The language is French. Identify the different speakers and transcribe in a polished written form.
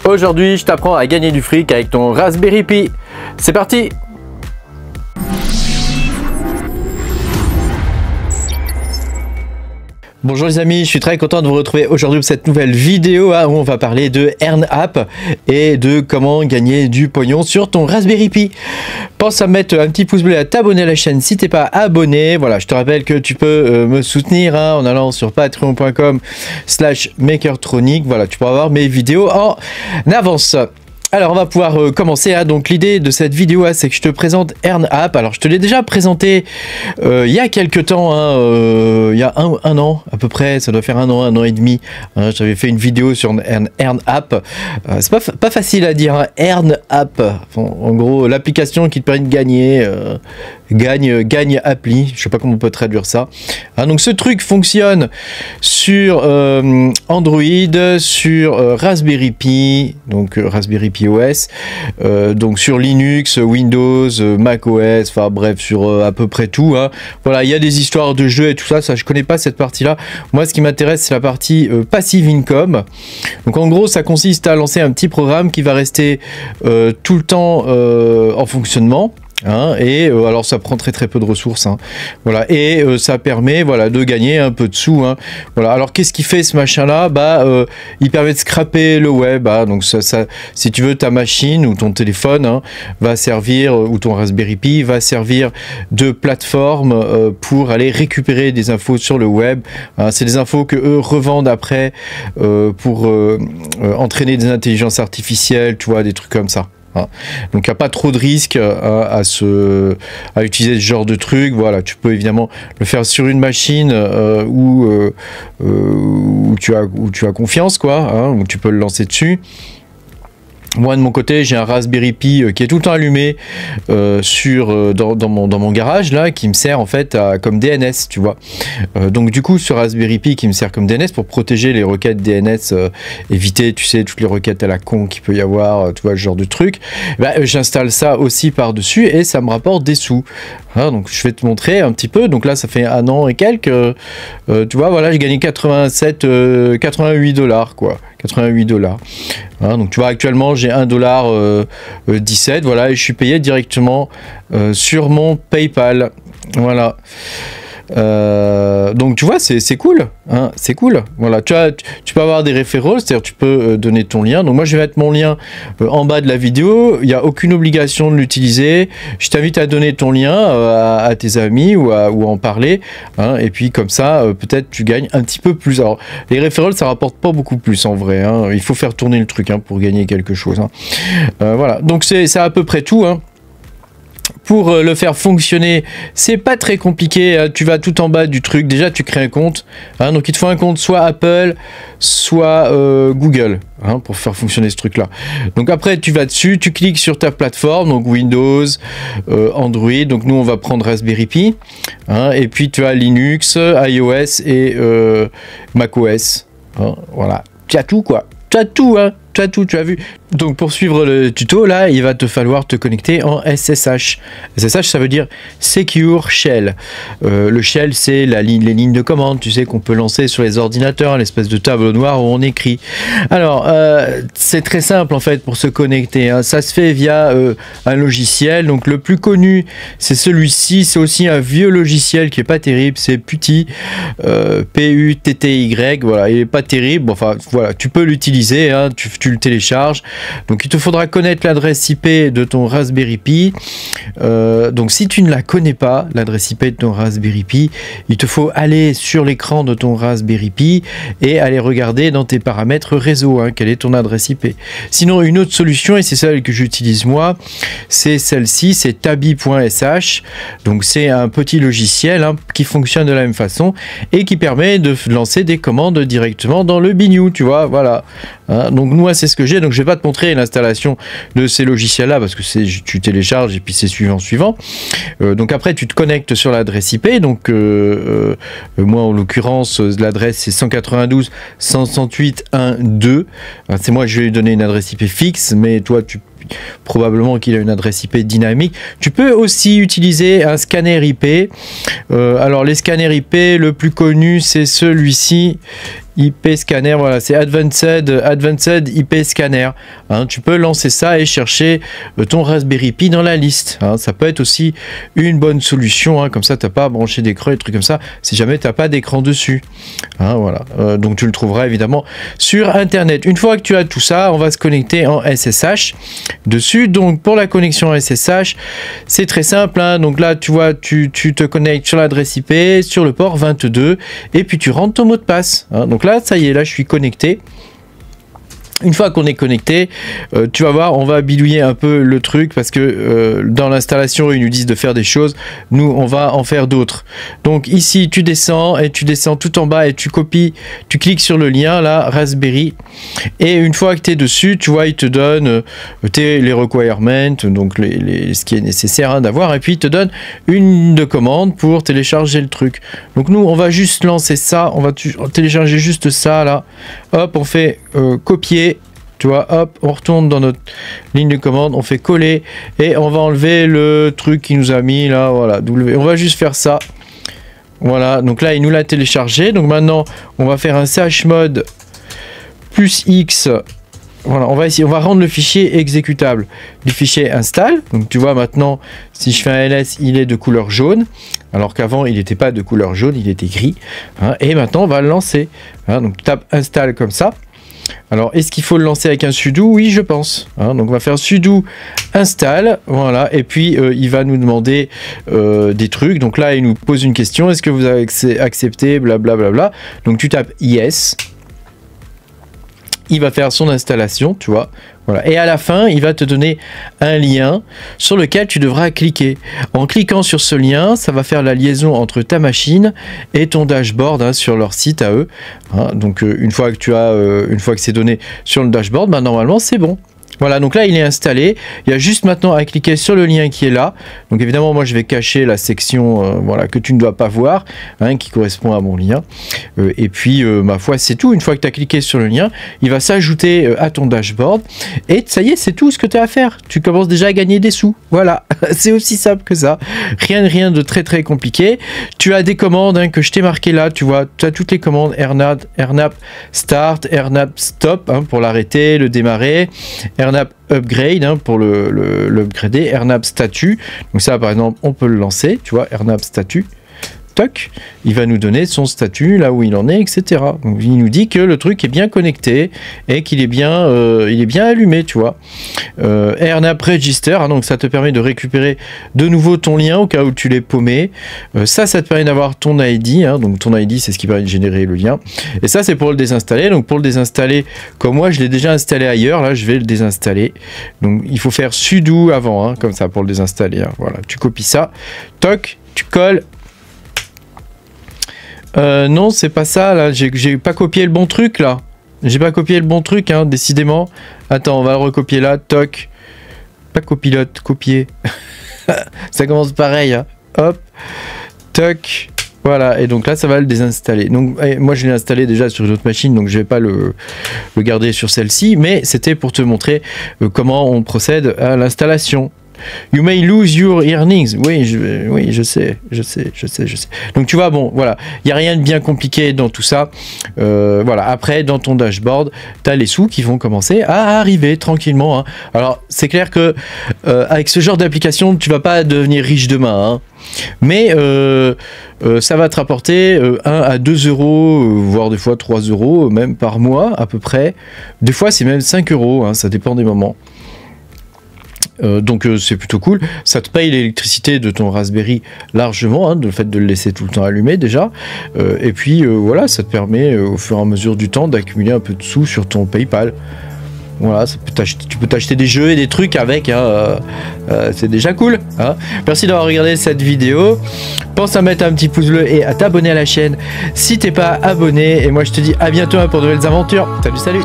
Speaker 1: Aujourd'hui, je t'apprends à gagner du fric avec ton Raspberry Pi. C'est parti! Bonjour les amis, je suis très content de vous retrouver aujourd'hui pour cette nouvelle vidéo où on va parler de EarnApp et de comment gagner du pognon sur ton Raspberry Pi. Pense à mettre un petit pouce bleu et à t'abonner à la chaîne si t'es pas abonné. Voilà, je te rappelle que tu peux me soutenir en allant sur patreon.com/makertronic. Voilà, tu pourras voir mes vidéos en avance. Alors on va pouvoir commencer. Donc l'idée de cette vidéo c'est que je te présente EarnApp. Alors je te l'ai déjà présenté il y a quelques temps, il y a un an à peu près, ça doit faire un an et demi. J'avais fait une vidéo sur EarnApp. C'est pas facile à dire, EarnApp. En gros l'application qui te permet de gagner, gagne appli. Je sais pas comment on peut traduire ça. Donc ce truc fonctionne sur Android, sur Raspberry Pi, donc Raspberry Pi OS, donc sur Linux, Windows, Mac OS, enfin bref, sur à peu près tout. Voilà, il y a des histoires de jeux et tout ça, je connais pas cette partie là. Moi ce qui m'intéresse c'est la partie passive income. Donc en gros ça consiste à lancer un petit programme qui va rester tout le temps en fonctionnement. Alors ça prend très peu de ressources, voilà, et ça permet, voilà, de gagner un peu de sous, voilà. Alors qu'est-ce qui fait ce machin là? Il permet de scraper le web, donc ça, si tu veux, ta machine ou ton téléphone va servir, ou ton Raspberry Pi va servir de plateforme pour aller récupérer des infos sur le web. C'est des infos que eux revendent après pour entraîner des intelligences artificielles, tu vois, des trucs comme ça. Donc il n'y a pas trop de risques à utiliser ce genre de truc. Voilà, tu peux évidemment le faire sur une machine où tu as confiance, quoi, où tu peux le lancer dessus. Moi de mon côté j'ai un Raspberry Pi qui est tout le temps allumé dans mon garage là, qui me sert en fait comme DNS, tu vois. Donc du coup ce Raspberry Pi qui me sert comme DNS pour protéger les requêtes DNS, éviter, tu sais, toutes les requêtes à la con qu'il peut y avoir, tu vois, ce genre de truc. J'installe ça aussi par dessus et ça me rapporte des sous. Donc je vais te montrer un petit peu. Donc là ça fait un an et quelques, tu vois, voilà, j'ai gagné 88 $, quoi. 88 $. Donc tu vois, actuellement j'ai 1,17 $, voilà, et je suis payé directement sur mon PayPal, voilà. Donc tu vois, c'est cool, c'est cool. Voilà, tu peux avoir des référents, c'est-à-dire tu peux donner ton lien. Donc moi je vais mettre mon lien en bas de la vidéo. Il n'y a aucune obligation de l'utiliser. Je t'invite à donner ton lien à tes amis ou à en parler, et puis comme ça peut-être tu gagnes un petit peu plus. Alors les référents ça rapporte pas beaucoup plus en vrai, il faut faire tourner le truc pour gagner quelque chose, voilà, donc c'est à peu près tout, Pour le faire fonctionner, c'est pas très compliqué. Tu vas tout en bas du truc. Déjà, tu crées un compte. Donc, il te faut un compte soit Apple, soit Google, pour faire fonctionner ce truc-là. Donc, après, tu vas dessus, tu cliques sur ta plateforme, donc Windows, Android. Donc, nous, on va prendre Raspberry Pi. Et puis, tu as Linux, iOS et macOS. Voilà. Tu as tout, quoi. Tu as tout, tu as vu. Donc pour suivre le tuto là, il va te falloir te connecter en SSH. SSH ça veut dire Secure Shell. Le shell c'est les lignes de commande, tu sais, qu'on peut lancer sur les ordinateurs, l'espèce de tableau noir où on écrit. Alors c'est très simple en fait pour se connecter, ça se fait via un logiciel. Donc le plus connu c'est celui-ci, c'est aussi un vieux logiciel qui est pas terrible, c'est Putty, P-U-T-T-Y, voilà, il est pas terrible. Bon, enfin voilà, tu peux l'utiliser, tu le télécharges. Donc il te faudra connaître l'adresse IP de ton Raspberry Pi. Donc si tu ne la connais pas, l'adresse IP de ton Raspberry Pi, il te faut aller sur l'écran de ton Raspberry Pi et aller regarder dans tes paramètres réseau, quelle est ton adresse IP. Sinon une autre solution, et c'est celle que j'utilise moi, c'est celle-ci, c'est tabi.sh. Donc c'est un petit logiciel qui fonctionne de la même façon et qui permet de lancer des commandes directement dans le biniou, tu vois, voilà. Donc moi c'est ce que j'ai, donc je vais pas te montrer l'installation de ces logiciels là parce que tu télécharges et puis c'est suivant. Donc après tu te connectes sur l'adresse IP, donc moi en l'occurrence l'adresse c'est 192.168.1.2. C'est moi, je vais lui donner une adresse IP fixe, mais toi probablement qu'il a une adresse IP dynamique. Tu peux aussi utiliser un scanner IP. Alors les scanners IP, le plus connu c'est celui-ci. IP scanner, voilà, c'est Advanced IP scanner. Hein, tu peux lancer ça et chercher ton Raspberry Pi dans la liste. Hein, ça peut être aussi une bonne solution. Hein, comme ça, tu n'as pas à brancher d'écran et des trucs comme ça, si jamais tu n'as pas d'écran dessus. Hein, voilà. Donc tu le trouveras évidemment sur Internet. Une fois que tu as tout ça, on va se connecter en SSH dessus. Donc pour la connexion SSH, c'est très simple. Hein, donc là, tu vois, tu te connectes sur l'adresse IP, sur le port 22, et puis tu rentres ton mot de passe. Hein, donc là, ça y est, là je suis connecté. Une fois qu'on est connecté, tu vas voir, on va bidouiller un peu le truc parce que dans l'installation, ils nous disent de faire des choses. Nous, on va en faire d'autres. Donc ici, tu descends et tu descends tout en bas et tu copies, tu cliques sur le lien là, Raspberry. Et une fois que tu es dessus, tu vois, il te donne les requirements, donc ce qui est nécessaire hein, d'avoir. Et puis, il te donne une de commande pour télécharger le truc. Donc nous, on va juste lancer ça. On va télécharger juste ça là. Hop, on fait copier. Tu vois, hop, on retourne dans notre ligne de commande, on fait coller et on va enlever le truc qui nous a mis là, voilà, W. On va juste faire ça. Voilà, donc là, il nous l'a téléchargé. Donc maintenant, on va faire un chmod plus X. Voilà, on va rendre le fichier exécutable du fichier install. Donc tu vois maintenant, si je fais un ls, il est de couleur jaune, alors qu'avant il n'était pas de couleur jaune, il était gris. Hein, et maintenant, on va le lancer. Hein, donc tu tapes install comme ça. Alors, est-ce qu'il faut le lancer avec un sudo? Oui, je pense. Hein, donc, on va faire sudo install. Voilà. Et puis, il va nous demander des trucs. Donc là, il nous pose une question. Est-ce que vous avez accepté? Blablabla. Donc, tu tapes yes. Il va faire son installation, tu vois. Voilà. Et à la fin, il va te donner un lien sur lequel tu devras cliquer. En cliquant sur ce lien, ça va faire la liaison entre ta machine et ton dashboard hein, sur leur site à eux. Hein, donc une fois que c'est donné sur le dashboard, bah, normalement c'est bon. Voilà, donc là il est installé. Il y a juste maintenant à cliquer sur le lien qui est là. Donc évidemment, moi je vais cacher la section voilà, que tu ne dois pas voir, hein, qui correspond à mon lien. Et puis, ma foi, c'est tout. Une fois que tu as cliqué sur le lien, il va s'ajouter à ton dashboard. Et ça y est, c'est tout ce que tu as à faire. Tu commences déjà à gagner des sous. Voilà, c'est aussi simple que ça. Rien de très très compliqué. Tu as des commandes hein, que je t'ai marquées là. Tu vois, tu as toutes les commandes RNAP Start, RNAP Stop hein, pour l'arrêter, le démarrer. RNAP Upgrade hein, pour l'upgrader, RNAP Statut. Donc ça, par exemple, on peut le lancer, tu vois, RNAP Statut. Toc, il va nous donner son statut, là où il en est, etc. Donc il nous dit que le truc est bien connecté et qu'il est bien, allumé, tu vois. RNAP Register, hein, donc ça te permet de récupérer de nouveau ton lien au cas où tu l'es paumé. Ça te permet d'avoir ton ID, hein, donc ton ID c'est ce qui permet de générer le lien. Et ça c'est pour le désinstaller. Donc pour le désinstaller, comme moi je l'ai déjà installé ailleurs, là je vais le désinstaller. Donc il faut faire sudo avant, hein, comme ça pour le désinstaller. Hein. Voilà, tu copies ça, toc, tu colles. Non, c'est pas ça, là. J'ai pas copié le bon truc, là. J'ai pas copié le bon truc, hein, décidément. Attends, on va le recopier là. Toc. Pas copilote, copier. Ça commence pareil, hein. Hop. Toc. Voilà, et donc là, ça va le désinstaller. Donc, moi, je l'ai installé déjà sur une autre machine, donc je vais pas le garder sur celle-ci. Mais c'était pour te montrer comment on procède à l'installation. You may lose your earnings. Oui, je sais. Donc tu vois, bon, voilà, il n'y a rien de bien compliqué dans tout ça. Voilà, après, dans ton dashboard, tu as les sous qui vont commencer à arriver tranquillement. Hein. Alors, c'est clair que avec ce genre d'application, tu vas pas devenir riche demain. Hein. Mais ça va te rapporter 1 à 2 euros, voire des fois 3 euros, même par mois à peu près. Des fois, c'est même 5 euros, hein, ça dépend des moments. Donc c'est plutôt cool, ça te paye l'électricité de ton Raspberry largement, hein, le fait de le laisser tout le temps allumé déjà, et puis voilà, ça te permet au fur et à mesure du temps d'accumuler un peu de sous sur ton PayPal. Voilà, tu peux t'acheter des jeux et des trucs avec, hein, c'est déjà cool. Hein. Merci d'avoir regardé cette vidéo, pense à mettre un petit pouce bleu et à t'abonner à la chaîne si t'es pas abonné, et moi je te dis à bientôt hein, pour de nouvelles aventures. Salut.